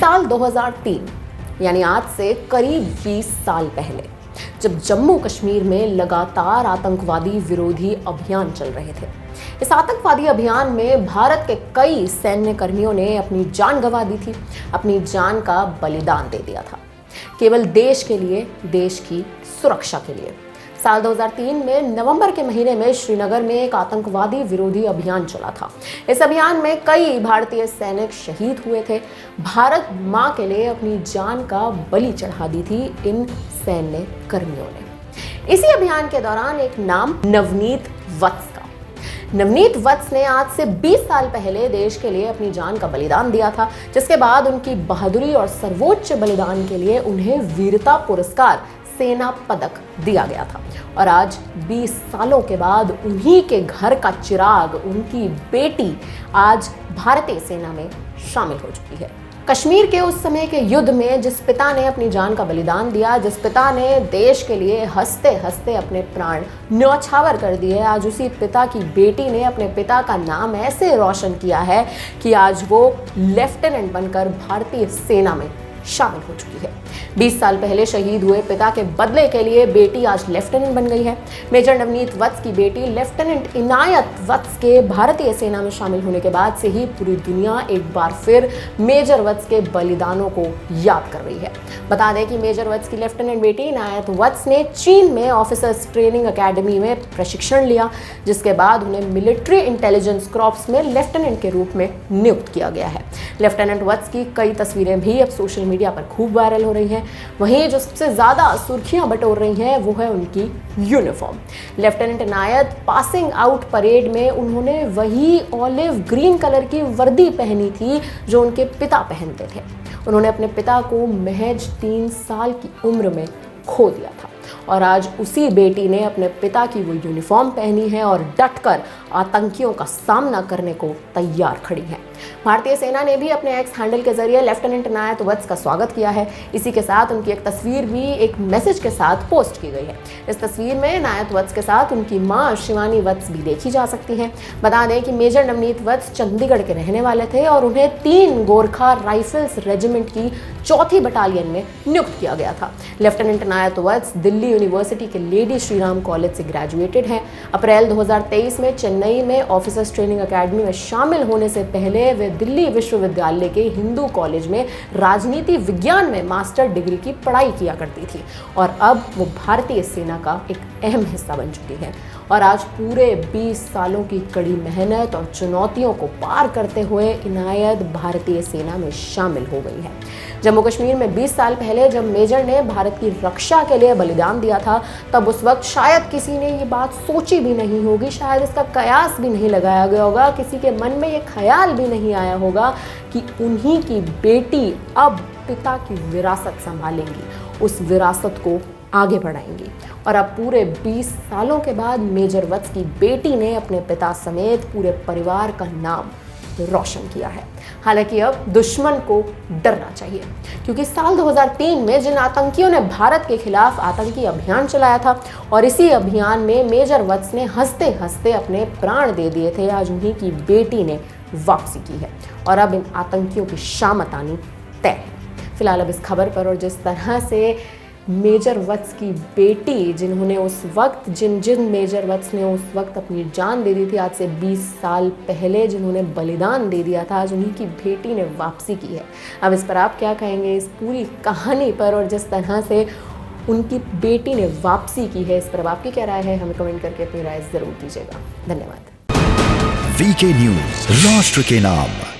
साल 2003 यानी आज से करीब 20 साल पहले, जब जम्मू कश्मीर में लगातार आतंकवादी विरोधी अभियान चल रहे थे। इस आतंकवादी अभियान में भारत के कई सैन्य कर्मियों ने अपनी जान गंवा दी थी, अपनी जान का बलिदान दे दिया था, केवल देश के लिए, देश की सुरक्षा के लिए। साल 2003 में नवंबर के महीने में श्रीनगर में एक आतंकवादी विरोधी अभियान चला था। इस अभियान में कई भारतीय सैनिक शहीद हुए थे। भारत मां के लिए अपनी जान का बलि चढ़ा दी थी इन सैन्य कर्मियों ने। इसी अभियान के दौरान एक नाम नवनीत वत्स का। नवनीत वत्स ने आज से 20 साल पहले देश के लिए अपनी जान का बलिदान दिया था, जिसके बाद उनकी बहादुरी और सर्वोच्च बलिदान के लिए उन्हें वीरता पुरस्कार सेना पदक दिया गया था। और आज 20 सालों के बाद उन्हीं के घर का चिराग, उनकी बेटी आज भारतीय सेना में शामिल हो चुकी है। कश्मीर के उस समय के युद्ध में जिस पिता ने अपनी जान का बलिदान दिया, जिस पिता ने देश के लिए हंसते हंसते अपने प्राण न्यौछावर कर दिए, आज उसी पिता की बेटी ने अपने पिता का नाम ऐसे रोशन किया है कि आज वो लेफ्टिनेंट बनकर भारतीय सेना में शामिल हो चुकी है। 20 साल पहले शहीद हुए पिता के बदले के लिए बेटी आज लेफ्टिनेंट बन गई है। मेजर नवनीत वत्स की बेटी लेफ्टिनेंट इनायत वत्स के भारतीय सेना में शामिल होने के बाद से ही पूरी दुनिया एक बार फिर मेजर वत्स के बलिदानों को याद कर रही है। बता दें कि मेजर वत्स की लेफ्टिनेंट बेटी इनायत वत्स ने चीन में ऑफिसर्स ट्रेनिंग अकेडमी में प्रशिक्षण लिया, जिसके बाद उन्हें मिलिट्री इंटेलिजेंस क्रॉप्स में लेफ्टिनेंट के रूप में नियुक्त किया गया है। लेफ्टिनेंट वत्स की कई तस्वीरें भी अब सोशल मीडिया पर खूब वायरल हो रही हैं। वहीं जो सबसे ज्यादा सुर्खियां बटोर रही हैं वो है उनकी यूनिफॉर्म। लेफ्टिनेंट इनायत पासिंग आउट परेड में उन्होंने वही ऑलिव ग्रीन कलर की वर्दी पहनी थी जो उनके पिता पहनते थे। उन्होंने अपने पिता को महज 3 साल की उम्र में खो दिया था और आज उसी बेटी ने अपने पिता की वो यूनिफॉर्म पहनी है और डटकर आतंकियों का सामना करने को तैयार खड़ी है। भारतीय सेना ने भी अपने एक्स हैंडल के जरिए लेफ्टिनेंट इनायत वत्स का स्वागत किया है। इसी के साथ उनकी एक तस्वीर भी एक मैसेज के साथ पोस्ट की गई है। इस तस्वीर में इनायत वत्स के साथ उनकी मां शिवानी वत्स भी देखी जा सकती हैं। बता दें कि मेजर नवनीत वत्स चंडीगढ़ के रहने वाले थे और उन्हें 3 गोरखा राइफल्स रेजिमेंट की 4थी बटालियन में नियुक्त किया गया था। लेफ्टिनेंट इनायत वत्स दिल्ली यूनिवर्सिटी के लेडी श्रीराम कॉलेज से ग्रेजुएटेड हैं। अप्रैल 2023 में चेन्नई में ऑफिसर्स ट्रेनिंग अकेडमी में शामिल होने से पहले वे दिल्ली विश्वविद्यालय के हिंदू कॉलेज में राजनीति विज्ञान में मास्टर डिग्री की पढ़ाई किया करती थी और अब वो भारतीय सेना का एक अहम हिस्सा बन चुकी है। और आज पूरे 20 सालों की कड़ी मेहनत और चुनौतियों को पार करते हुए इनायत भारतीय सेना में शामिल हो गई है। जम्मू कश्मीर में 20 साल पहले जब मेजर ने भारत की रक्षा के लिए बलिदान दिया था, तब उस वक्त शायद किसी ने ये बात सोची भी नहीं होगी, शायद इसका कयास भी नहीं लगाया गया होगा, किसी के मन में ये ख्याल भी नहीं आया होगा कि उन्हीं की बेटी अब पिता की विरासत संभालेंगी, उस विरासत को आगे बढ़ाएंगी। और अब पूरे 20 सालों के बाद मेजर वत्स की बेटी ने अपने पिता समेत पूरे परिवार का नाम रोशन किया है। हालांकि अब दुश्मन को डरना चाहिए, क्योंकि साल 2003 में जिन आतंकियों ने भारत के खिलाफ आतंकी अभियान चलाया था और इसी अभियान में मेजर वत्स ने हंसते हंसते अपने प्राण दे दिए थे, आज उन्हीं की बेटी ने वापसी की है और अब इन आतंकियों की शामत आनी तय है। फिलहाल अब इस खबर पर और जिस तरह से मेजर वत्स की बेटी, जिन्होंने उस वक्त जिन मेजर वत्स ने उस वक्त अपनी जान दे दी थी, आज से 20 साल पहले जिन्होंने बलिदान दे दिया था, आज उन्हीं की बेटी ने वापसी की है। अब इस पर आप क्या कहेंगे इस पूरी कहानी पर और जिस तरह से उनकी बेटी ने वापसी की है, इस पर आपकी क्या राय है? हमें कमेंट करके अपनी राय जरूर दीजिएगा। धन्यवाद। वीके न्यूज, राष्ट्र के नाम।